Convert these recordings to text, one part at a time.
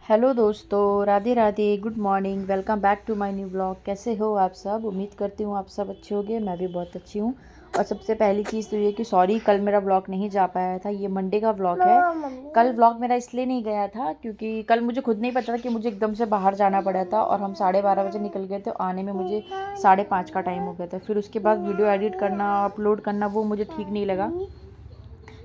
Hello दोस्तों, Radhe Radhe, good morning, welcome back to my new blog. कैसे हो आप सब? उम्मीद करती हूँ आप सब अच्छे होंगे। मैं भी बहुत अच्छी हूँ। और सबसे पहली चीज़ तो ये कि सॉरी, कल मेरा ब्लॉग नहीं जा पाया था। ये मंडे का ब्लॉग है। कल ब्लॉग मेरा इसलिए नहीं गया था क्योंकि कल मुझे खुद नहीं पता था कि मुझे एकदम से बाहर जाना पड़ा था और हम 12:30 बजे निकल गए थे। आने में मुझे 5:30 का टाइम हो गया था। फिर उसके बाद वीडियो एडिट करना, अपलोड करना, वो मुझे ठीक नहीं लगा।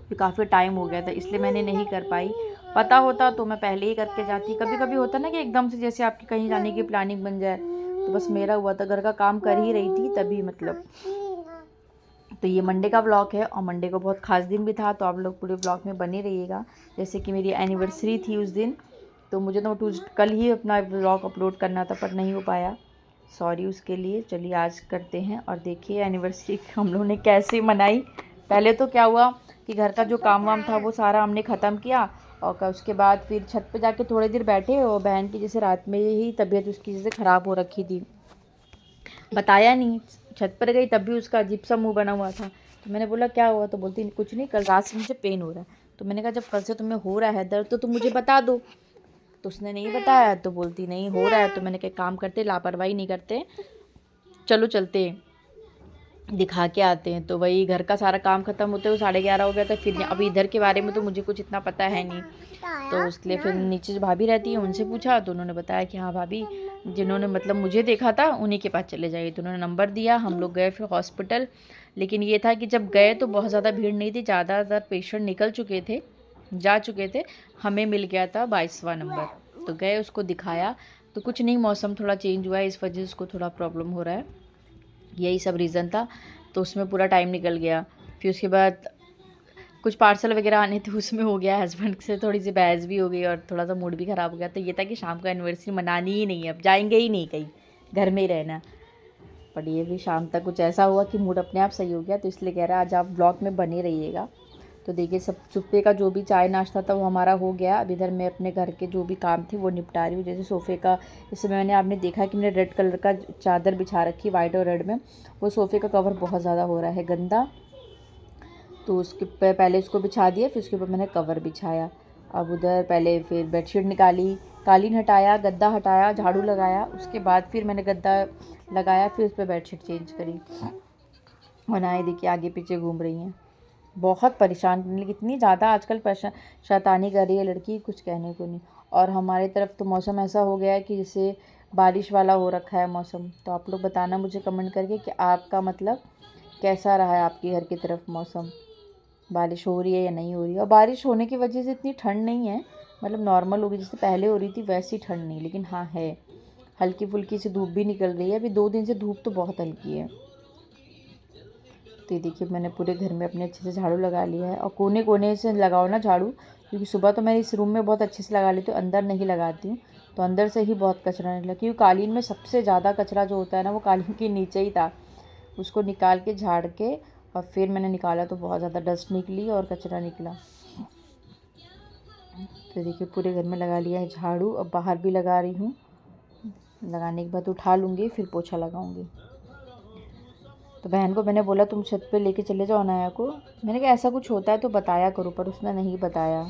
फिर काफ़ी टाइम हो गया था, इसलिए मैंने नहीं कर पाई। पता होता तो मैं पहले ही करके जाती। कभी कभी होता ना कि एकदम से जैसे आपकी कहीं जाने की प्लानिंग बन जाए, तो बस मेरा हुआ था, घर का काम कर ही रही थी तभी मतलब। तो ये मंडे का व्लॉग है और मंडे को बहुत खास दिन भी था, तो आप लोग पूरे व्लॉग में बने रहिएगा। जैसे कि मेरी एनिवर्सरी थी उस दिन, तो मुझे तो कल ही अपना व्लॉग अपलोड करना था पर नहीं हो पाया। सॉरी उसके लिए। चलिए आज करते हैं और देखिए एनिवर्सरी हम लोगों ने कैसे मनाई। पहले तो क्या हुआ कि घर का जो काम वाम था वो सारा हमने ख़त्म किया और उसके बाद फिर छत पे जाके थोड़ी देर बैठे। और बहन की जैसे रात में ही तबीयत उसकी जैसे ख़राब हो रखी थी, बताया नहीं। छत पर गई तब भी उसका अजीब सा मुंह बना हुआ था। तो मैंने बोला क्या हुआ? तो बोलती कुछ नहीं, कल रात से मुझे पेन हो रहा है। तो मैंने कहा जब कल से तुम्हें हो रहा है दर्द तो तुम मुझे बता दो। तो उसने नहीं बताया, तो बोलती नहीं हो रहा है। तो मैंने कहा काम करते, लापरवाही नहीं करते, चलो चलते दिखा के आते हैं। तो वही घर का सारा काम खत्म होते हुए 11:30 हो गया था। फिर अभी इधर के बारे में तो मुझे कुछ इतना पता है नहीं, तो इसलिए फिर नीचे जो भाभी रहती है उनसे पूछा, तो उन्होंने बताया कि हाँ भाभी, जिन्होंने मतलब मुझे देखा था उन्हीं के पास चले जाइए। तो उन्होंने नंबर दिया, हम लोग गए फिर हॉस्पिटल। लेकिन ये था कि जब गए तो बहुत ज़्यादा भीड़ नहीं थी, ज़्यादातर पेशेंट निकल चुके थे, जा चुके थे। हमें मिल गया था 22वां नंबर। तो गए, उसको दिखाया। तो कुछ नहीं, मौसम थोड़ा चेंज हुआ है, इस वजह से उसको थोड़ा प्रॉब्लम हो रहा है, यही सब रीज़न था। तो उसमें पूरा टाइम निकल गया। फिर उसके बाद कुछ पार्सल वगैरह आने थे, उसमें हो गया, हस्बैंड से थोड़ी सी बहस भी हो गई और थोड़ा सा मूड भी ख़राब हो गया। तो ये था कि शाम को एनिवर्सरी मनानी ही नहीं है, अब जाएंगे ही नहीं कहीं, घर में ही रहना। पर ये भी शाम तक कुछ ऐसा हुआ कि मूड अपने आप सही हो गया। तो इसलिए कह रहा है आज आप ब्लॉग में बने रहिएगा। तो देखिए सब चुप्पे का जो भी चाय नाश्ता था वो हमारा हो गया। अब इधर मैं अपने घर के जो भी काम थे वो निपटा रही हूँ। जैसे सोफ़े का, इसमें मैंने आपने देखा कि मैंने रेड कलर का चादर बिछा रखी, वाइट और रेड में। वो सोफ़े का कवर बहुत ज़्यादा हो रहा है गंदा, तो उसके पहले उसको बिछा दिया, फिर उसके ऊपर मैंने कवर बिछाया। अब उधर पहले फिर बेडशीट निकाली, कालीन हटाया, गद्दा हटाया, झाड़ू लगाया, उसके बाद फिर मैंने गद्दा लगाया, फिर उस पर बेडशीट चेंज करी। बनाए देखिए आगे पीछे घूम रही हैं, बहुत परेशान, इतनी ज़्यादा आजकल शैतानी कर रही है लड़की, कुछ कहने को नहीं। और हमारी तरफ तो मौसम ऐसा हो गया है कि जैसे बारिश वाला हो रखा है मौसम। तो आप लोग बताना मुझे कमेंट करके कि आपका मतलब कैसा रहा है आपके घर की तरफ मौसम, बारिश हो रही है या नहीं हो रही है। और बारिश होने की वजह से इतनी ठंड नहीं है, मतलब नॉर्मल होगी जैसे पहले हो रही थी वैसी ठंड नहीं, लेकिन हाँ है, हल्की फुल्की सी धूप भी निकल रही है। अभी 2 दिन से धूप तो बहुत हल्की है। तो ये देखिए मैंने पूरे घर में अपने अच्छे से झाड़ू लगा लिया है। और कोने कोने से लगाओ ना झाड़ू, क्योंकि सुबह तो मैं इस रूम में बहुत अच्छे से लगा लेती हूँ, अंदर नहीं लगाती हूँ। तो अंदर से ही बहुत कचरा निकला, क्योंकि कालीन में सबसे ज़्यादा कचरा जो होता है ना वो कालीन के नीचे ही था। उसको निकाल के झाड़ के और फिर मैंने निकाला तो बहुत ज़्यादा डस्ट निकली और कचरा निकला। तो देखिए पूरे घर में लगा लिया है झाड़ू। अब बाहर भी लगा रही हूँ, लगाने के बाद उठा लूँगी, फिर पोछा लगाऊँगी। तो बहन को मैंने बोला तुम छत पे लेके चले जाओ अनाया को। मैंने कहा ऐसा कुछ होता है तो बताया करो, पर उसने नहीं बताया।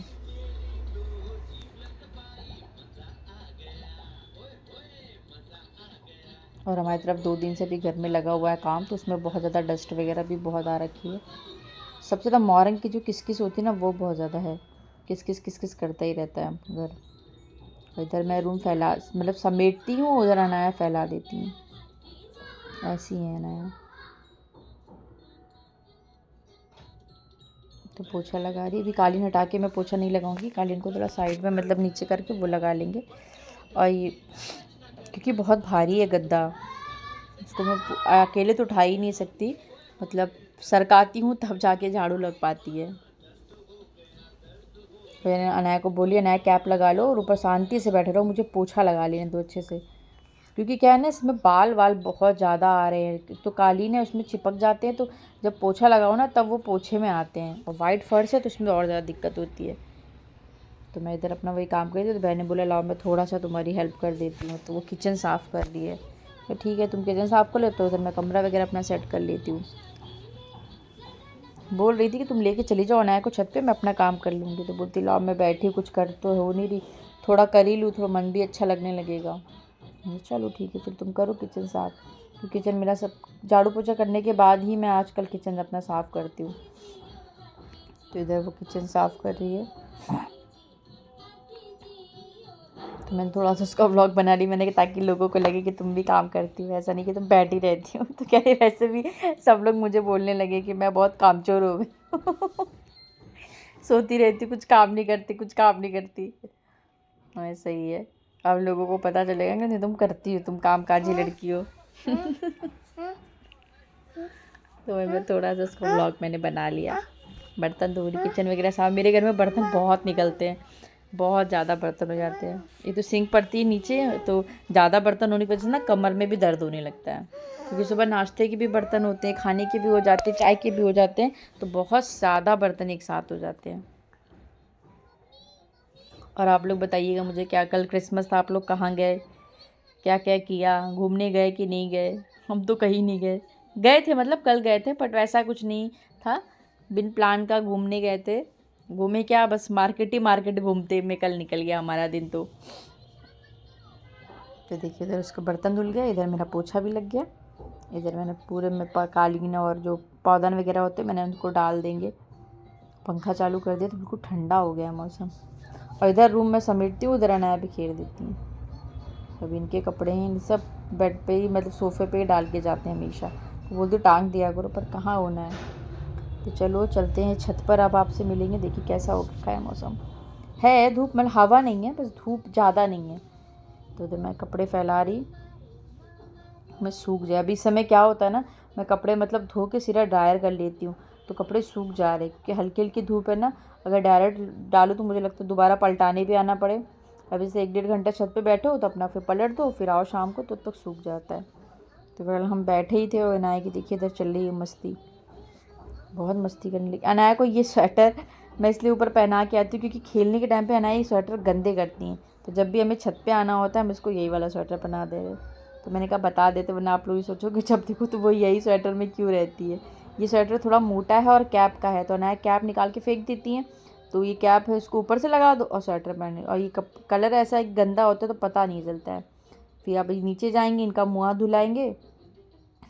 और हमारी तरफ 2 दिन से भी घर में लगा हुआ है काम, तो उसमें बहुत ज़्यादा डस्ट वगैरह भी बहुत आ रखी है। सबसे ज़्यादा मॉर्निंग की जो किसकिस होती है ना वो बहुत ज़्यादा है, किसकिस किसकिस करता ही रहता है घर। इधर मैं रूम फैला मतलब समेटती हूँ, उधर अनाया फैला देती हूँ, ऐसी है अनाया। तो पोछा लगा रही, अभी कालीन हटा के मैं पोछा नहीं लगाऊंगी, कालीन को थोड़ा साइड में मतलब नीचे करके वो लगा लेंगे। और ये क्योंकि बहुत भारी है गद्दा, उसको मैं अकेले तो उठा ही नहीं सकती, मतलब सरकाती हूँ तब जाके झाड़ू लग पाती है। मैंने अनाया को बोली अनाया कैप लगा लो और ऊपर शांति से बैठे रहो, मुझे पोछा लगा लेने दो अच्छे से। क्योंकि क्या है ना, इसमें बाल वाल बहुत ज़्यादा आ रहे हैं, तो कालीन है उसमें चिपक जाते हैं, तो जब पोछा लगाओ ना तब वो पोछे में आते हैं। और वाइट फर्श है तो उसमें और ज़्यादा दिक्कत होती है। तो मैं इधर अपना वही काम कर रही थी, तो बहन ने बोला लाओ मैं थोड़ा सा तुम्हारी हेल्प कर देती हूँ। तो वो किचन साफ़ कर रही है, तो ठीक है तुम किचन साफ़ कर लेते हो, उधर मैं कमरा वगैरह अपना सेट कर लेती हूँ। बोल रही थी कि तुम लेके चली जाओ अनाया को छत पे, मैं अपना काम कर लूँगी। तो बोलती लाओ मैं बैठी, कुछ कर तो हो नहीं रही, थोड़ा कर ही लूँ, थोड़ा मन भी अच्छा लगने लगेगा। चलो ठीक है, फिर तुम करो किचन साफ़। तो किचन मेरा सब झाड़ू पोछा करने के बाद ही मैं आजकल किचन अपना साफ़ करती हूँ। तो इधर वो किचन साफ़ कर रही है, तो मैंने थोड़ा सा उसका व्लॉग बना ली मैंने, ताकि लोगों को लगे कि तुम भी काम करती हो, ऐसा नहीं कि तुम बैठी रहती हो। तो क्या है, वैसे भी सब लोग मुझे बोलने लगे कि मैं बहुत कामचोर हो गई सोती रहती, कुछ काम नहीं करती, कुछ काम नहीं करती। हाँ सही है, अब लोगों को पता चलेगा कि नहीं तुम करती हो, तुम कामकाजी लड़की हो। तो मैं थोड़ा सा उसको व्लॉग मैंने बना लिया। बर्तन धो रही, किचन वगैरह साफ। मेरे घर में बर्तन बहुत निकलते हैं, बहुत ज़्यादा बर्तन हो जाते हैं। ये तो सिंक पड़ती है नीचे, तो ज़्यादा बर्तन होने की वजह से ना कमर में भी दर्द होने लगता है, क्योंकि सुबह नाश्ते के भी बर्तन होते हैं, खाने के भी हो जाते हैं, चाय के भी हो जाते हैं, तो बहुत ज़्यादा बर्तन एक साथ हो जाते हैं। और आप लोग बताइएगा मुझे, क्या कल क्रिसमस था, आप लोग कहाँ गए, क्या क्या किया, घूमने गए कि नहीं गए? हम तो कहीं नहीं गए। गए थे मतलब कल गए थे, बट वैसा कुछ नहीं था, बिन प्लान का घूमने गए थे। घूमे क्या, बस मार्केट ही मार्केट घूमते में कल निकल गया हमारा दिन। तो देखिए, इधर उसका बर्तन धुल गया, इधर मेरा पोछा भी लग गया। इधर मैंने पूरे में कालीन और जो पौधन वगैरह होते मैंने उनको डाल देंगे। पंखा चालू कर दिया तो बिल्कुल ठंडा हो गया मौसम। और इधर रूम में समेटती हूँ, उधर अनाया बिखेर देती हूँ। अब इनके कपड़े हैं सब बेड पे ही, मतलब सोफ़े पे ही डाल के जाते हैं हमेशा। तो बोलती टांग दिया करो, पर कहाँ होना है। तो चलो चलते हैं छत पर, अब आपसे मिलेंगे। देखिए कैसा हो रखा है मौसम, है धूप, मतलब हवा नहीं है, बस धूप ज़्यादा नहीं है। तो इधर मैं कपड़े फैला रही, मैं सूख जाए। अभी इस समय क्या होता है ना, मैं कपड़े मतलब धो के सीधा ड्रायर कर लेती हूँ, तो कपड़े सूख जा रहे, क्योंकि हल्की हल्की धूप है ना। अगर डायरेक्ट डालूँ तो मुझे लगता है दोबारा पलटाने भी आना पड़े। अभी से 1-1.5 घंटा छत पे बैठे हो तो अपना फिर पलट दो, फिर आओ शाम को, तो तक सूख जाता है। तो फिर हम बैठे ही थे, और अनाया की देखिए इधर चल रही है मस्ती, बहुत मस्ती करने लगी। अनाया को ये स्वेटर मैं इसलिए ऊपर पहना के आती हूँ, क्योंकि खेलने के टाइम पे अनाया ये स्वेटर गंदे करती हैं, तो जब भी हमें छत पे आना होता है हम इसको यही वाला स्वेटर पहना दे रहे। तो मैंने कहा बता देते, वरना आप लोग ये सोचो कि जब देखो तो वो यही स्वेटर में क्यों रहती है। ये स्वेटर थोड़ा मोटा है और कैप का है, तो अनाया कैप निकाल के फेंक देती हैं, तो ये कैप है इसको ऊपर से लगा दो और स्वेटर पहने। और ये कलर ऐसा एक गंदा होता है तो पता नहीं चलता है। फिर आप नीचे जाएंगे, इनका मुँह धुलाएंगे,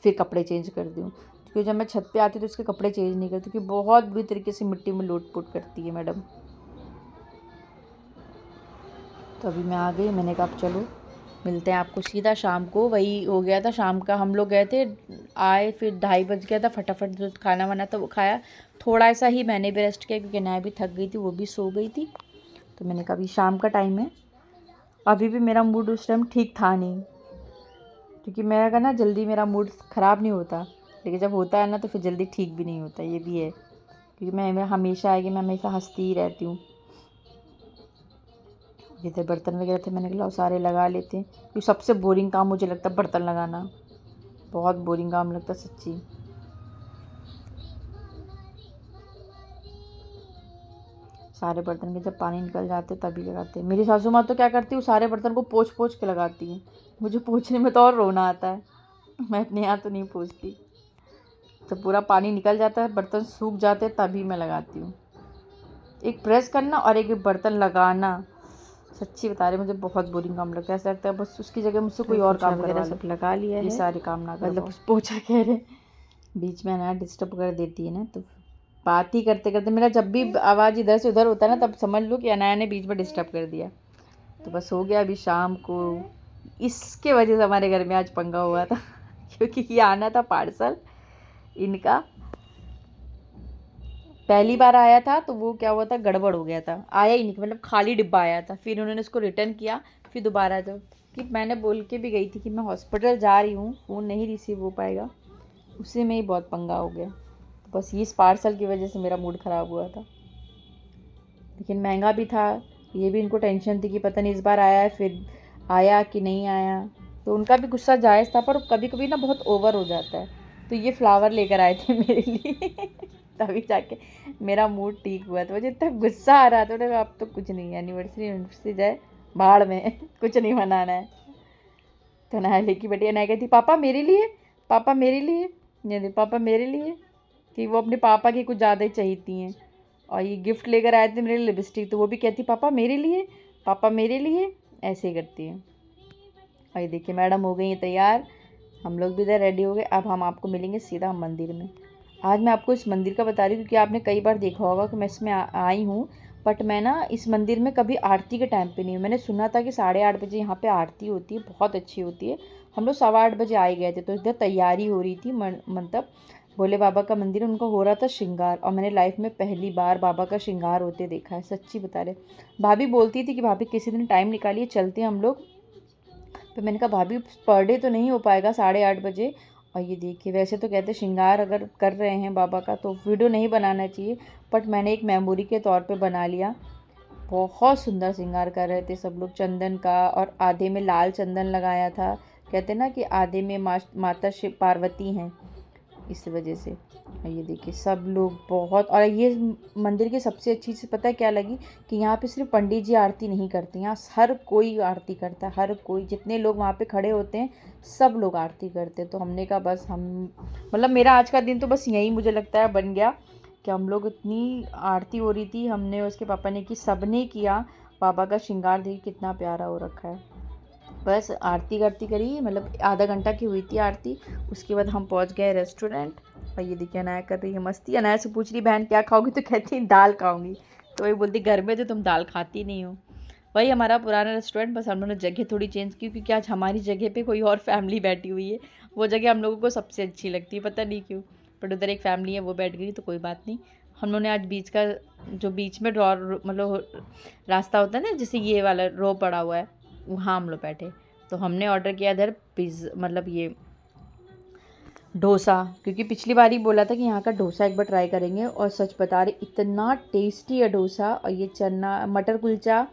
फिर कपड़े चेंज कर दूँ, क्योंकि जब मैं छत पे आती तो उसके कपड़े चेंज नहीं करती, क्योंकि बहुत बुरी तरीके से मिट्टी में लोट-पोट करती है मैडम। तो अभी मैं आ गई, मैंने कहा अब चलो मिलते हैं आपको सीधा शाम को। वही हो गया था शाम का, हम लोग गए थे, आए फिर 2:30 बज गया था, फटाफट जो खाना वाना था वो खाया। थोड़ा सा ही मैंने भी रेस्ट किया, क्योंकि नया भी थक गई थी, वो भी सो गई थी। तो मैंने कहा अभी शाम का टाइम है, अभी भी मेरा मूड उस टाइम ठीक था नहीं, क्योंकि मेरा का ना जल्दी मेरा मूड ख़राब नहीं होता, लेकिन जब होता है ना तो फिर जल्दी ठीक भी नहीं होता, ये भी है। क्योंकि मैं हमेशा है कि मैं हमेशा हंसती ही रहती हूँ। इधर बर्तन वगैरह थे, मैंने कहा सारे लगा लेते हैं, क्योंकि सबसे बोरिंग काम मुझे लगता है बर्तन लगाना, बहुत बोरिंग काम लगता है सच्ची। सारे बर्तन के जब पानी निकल जाते तभी लगाते हैं। मेरी सासू माँ तो क्या करती है, सारे बर्तन को पोंछ पोंछ के लगाती हैं, मुझे पोंछने में तो और रोना आता है, मैं अपने यहाँ तो नहीं पोंछती। जब पूरा पानी निकल जाता है, बर्तन सूख जाते हैं, तभी मैं लगाती हूँ। एक प्रेस करना और एक बर्तन लगाना, सच्ची बता रही मुझे बहुत बोरिंग काम लगता है। ऐसा लगता है बस उसकी जगह मुझसे कोई और काम वगैरह सब लगा लिया है, ये सारे काम ना कर, मतलब पोछा कह रहे, बीच में ना डिस्टर्ब कर देती है ना। तो बात ही करते करते मेरा जब भी आवाज़ इधर से उधर होता है ना, तब समझ लो कि अनाया ने बीच में डिस्टर्ब कर दिया। तो बस हो गया अभी शाम को, इसके वजह से हमारे घर में आज पंगा हुआ था क्योंकि ये आना था पार्सल इनका, पहली बार आया था तो वो क्या हुआ था, गड़बड़ हो गया था, आया ही नहीं, मतलब खाली डिब्बा आया था। फिर उन्होंने उसको रिटर्न किया, फिर दोबारा जब कि मैंने बोल के भी गई थी कि मैं हॉस्पिटल जा रही हूँ, फ़ोन नहीं रिसीव हो पाएगा, उसी में ही बहुत पंगा हो गया। तो बस इस पार्सल की वजह से मेरा मूड ख़राब हुआ था, लेकिन महंगा भी था, ये भी इनको टेंशन थी कि पता नहीं इस बार आया है फिर आया कि नहीं आया। तो उनका भी गुस्सा जायज़ था, पर कभी कभी ना बहुत ओवर हो जाता है। तो ये फ्लावर लेकर आए थे मेरे लिए तभी जाके मेरा मूड ठीक हुआ था। मुझे इतना गुस्सा आ रहा था, तो अब तो कुछ नहीं है, एनिवर्सरी जाए भाड़ में कुछ नहीं मनाना है। तो नया लेकी बेटी नया कहती पापा मेरे लिए, पापा मेरे लिए, नहीं पापा मेरे लिए, कि वो अपने पापा की कुछ ज़्यादा ही चाहती हैं। और ये गिफ्ट लेकर आए थे मेरे लिए लिपस्टिक, तो वो भी कहती पापा मेरे लिए, पापा मेरे लिए, ऐसे ही करती है। और ये देखिए मैडम हो गई हैं तैयार, हम लोग भी इधर रेडी हो गए। अब हम आपको मिलेंगे सीधा मंदिर में। आज मैं आपको इस मंदिर का बता रही हूँ क्योंकि आपने कई बार देखा होगा कि मैं इसमें आई हूँ, बट मैं ना इस मंदिर में कभी आरती के टाइम पे नहीं हूँ। मैंने सुना था कि 8:30 बजे यहाँ पे आरती होती है, बहुत अच्छी होती है। हम लोग 8:15 बजे आए गए थे, तो इधर तैयारी हो रही थी। मतलब भोले बाबा का मंदिर है, उनका हो रहा था श्रृंगार, और मैंने लाइफ में पहली बार बाबा का श्रृंगार होते देखा है, सच्ची बता रहे। भाभी बोलती थी कि भाभी किसी दिन टाइम निकालिए चलते हैं हम लोग। तो मैंने कहा भाभी पर डे तो नहीं हो पाएगा 8:30 बजे। और ये देखिए, वैसे तो कहते श्रृंगार अगर कर रहे हैं बाबा का तो वीडियो नहीं बनाना चाहिए, बट मैंने एक मेमोरी के तौर पे बना लिया। बहुत सुंदर श्रृंगार कर रहे थे सब लोग चंदन का, और आधे में लाल चंदन लगाया था। कहते ना कि आधे में माता शिव पार्वती हैं, इस वजह से। और ये देखिए सब लोग बहुत, और ये मंदिर की सबसे अच्छी चीज़ पता है क्या लगी, कि यहाँ पे सिर्फ पंडित जी आरती नहीं करते, यहाँ हर कोई आरती करता है, हर कोई, जितने लोग वहाँ पे खड़े होते हैं सब लोग आरती करते हैं। तो हमने कहा बस हम, मतलब मेरा आज का दिन तो बस यही मुझे लगता है बन गया कि हम लोग, इतनी आरती हो रही थी, हमने उसके पापा ने की, सब ने किया। बाबा का श्रृंगार देखिए कितना प्यारा हो रखा है। बस आरती करती करी, मतलब आधा घंटा की हुई थी आरती। उसके बाद हम पहुंच गए रेस्टोरेंट। और ये देखिए अनाया कर रही है मस्ती। अनाया से पूछ रही बहन क्या खाओगी, तो कहती दाल खाऊंगी। तो वही बोलती घर में तो तुम दाल खाती नहीं हो। वही हमारा पुराना रेस्टोरेंट, बस हम लोगों ने जगह थोड़ी चेंज की क्योंकि आज हमारी जगह पे कोई और फैमिली बैठी हुई है। वो जगह हम लोगों को सबसे अच्छी लगती है, पता नहीं क्यों, बट उधर एक फैमिली है वो बैठ गई, तो कोई बात नहीं। हम लोगों ने आज बीच का, जो बीच में ड्रॉर मतलब रास्ता होता है ना, जैसे ये वाला रो पड़ा हुआ है, वहाँ हम लोग बैठे। तो हमने ऑर्डर किया इधर मतलब ये डोसा, क्योंकि पिछली बार ही बोला था कि यहाँ का डोसा एक बार ट्राई करेंगे, और सच बता रहे इतना टेस्टी है डोसा। और ये चना मटर कुलचा।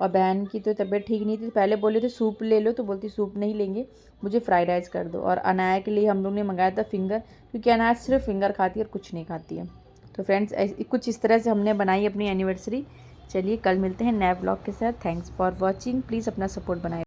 और बहन की तो तबीयत ठीक नहीं थी, तो पहले बोले थे सूप ले लो, तो बोलती सूप नहीं लेंगे, मुझे फ्राइड राइस कर दो। और अनाया के लिए हम लोग ने मंगाया था फिंगर, क्योंकि अनाया सिर्फ फिंगर खाती है और कुछ नहीं खाती है। तो फ्रेंड्स कुछ इस तरह से हमने बनाई अपनी एनिवर्सरी। चलिए कल मिलते हैं नए ब्लॉग के साथ। थैंक्स फॉर वॉचिंग, प्लीज़ अपना सपोर्ट बनाए।